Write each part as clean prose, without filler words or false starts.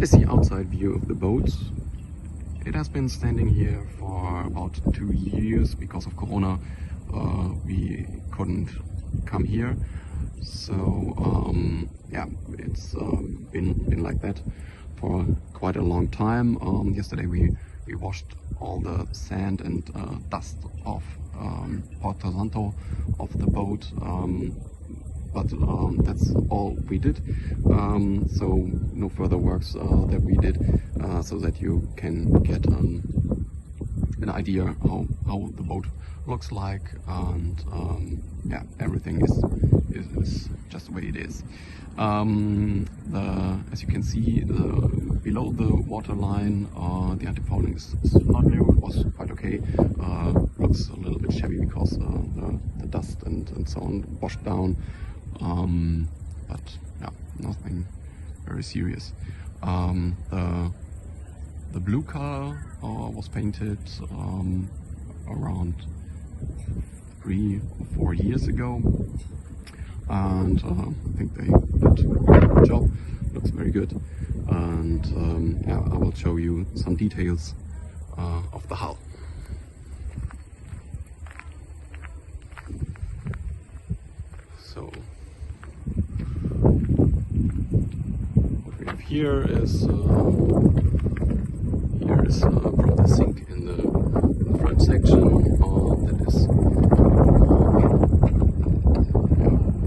That is the outside view of the boat. It has been standing here for about 2 years because of Corona. We couldn't come here, so yeah, it's been like that for quite a long time. Yesterday we washed all the sand and dust off Porto Santo of the boat, but that's all we did. So no further works that we did, so that you can get an idea how the boat looks like, and yeah, everything is just the way it is. As you can see, below the water line, the anti-fouling is not new. It was quite okay. Looks a little bit shabby because the dust and so on washed down, but yeah, nothing very serious. The blue color was painted around 3 or 4 years ago, and I think they did a good job. Looks very good, and yeah, I will show you some details of the hull. So what we have here is from the sink in the front section. That is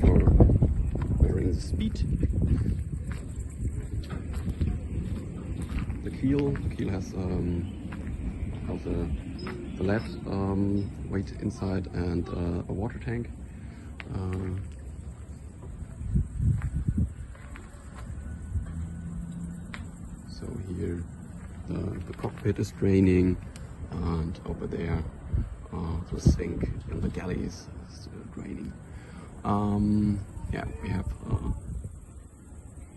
for varying the speed. The keel has a lead weight inside and a water tank. So here the cockpit is draining, and over there the sink in the galleys is draining. Yeah, we have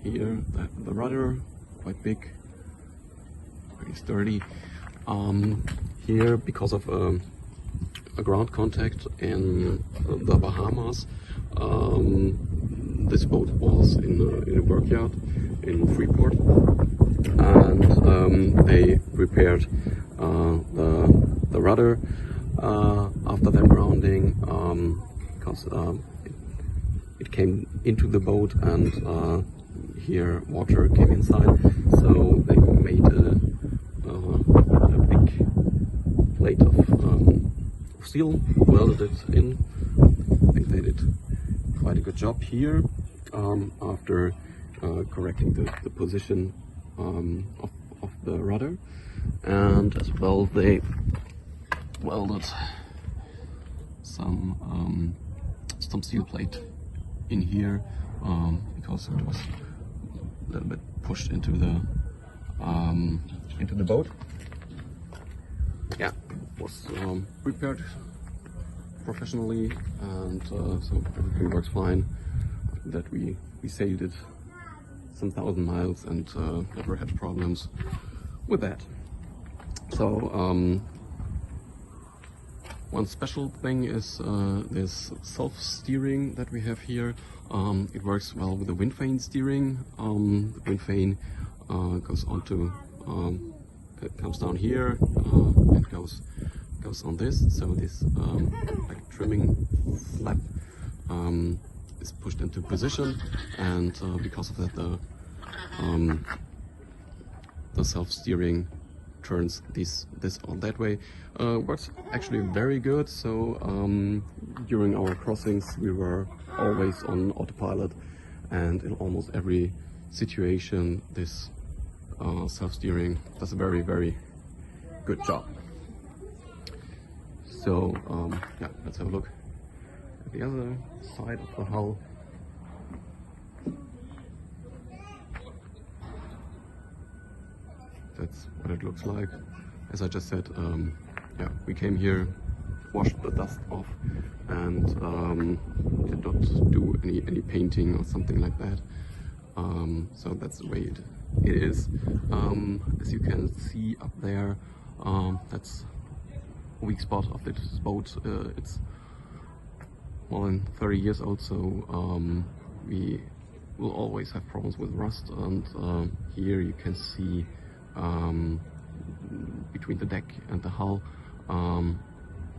here the rudder, quite big, very sturdy. Here, because of a ground contact in the Bahamas, this boat was in a workyard in Freeport, and they repaired the rudder after that grounding, because it came into the boat, and here water came inside, so they made a big plate of steel, welded it in. I think they did quite a good job here, after correcting the position of the rudder, and as well they welded some steel plate in here, because it was a little bit pushed into the boat. Yeah, it was prepared professionally, and so everything works fine. After that we sailed it some 1,000 miles and never had problems with that. So one special thing is this self-steering that we have here. It works well with the wind vane steering. The wind vane goes onto, it comes down here and goes on this. So this like trimming flap is pushed into position, and because of that the self-steering turns this on that way. Works actually very good. So during our crossings we were always on autopilot, and in almost every situation this self-steering does a very good job. So yeah, let's have a look at the other side of the hull. That's what it looks like. As I just said, yeah, we came here, washed the dust off, and did not do any painting or something like that. So that's the way it is. As you can see up there, that's a weak spot of this boat. It's more than 30 years old, so we will always have problems with rust, and here you can see between the deck and the hull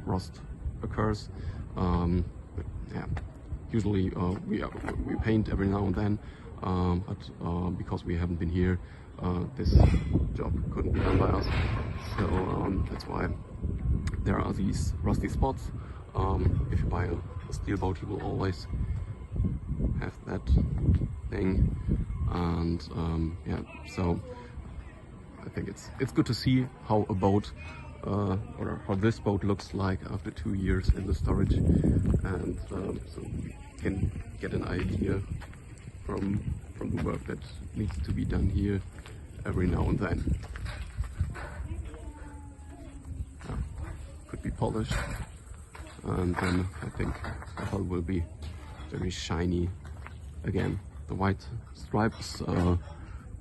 rust occurs. But yeah, usually we paint every now and then, but because we haven't been here, this job couldn't be done by us, so that's why there are these rusty spots. If you buy a steel boat, you will always have that thing, and yeah, so I think it's good to see how a boat or how this boat looks like after 2 years in the storage, and so we can get an idea from the work that needs to be done here every now and then. Could be polished, and then I think the hull will be very shiny again. The white stripes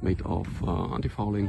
made of anti-fouling.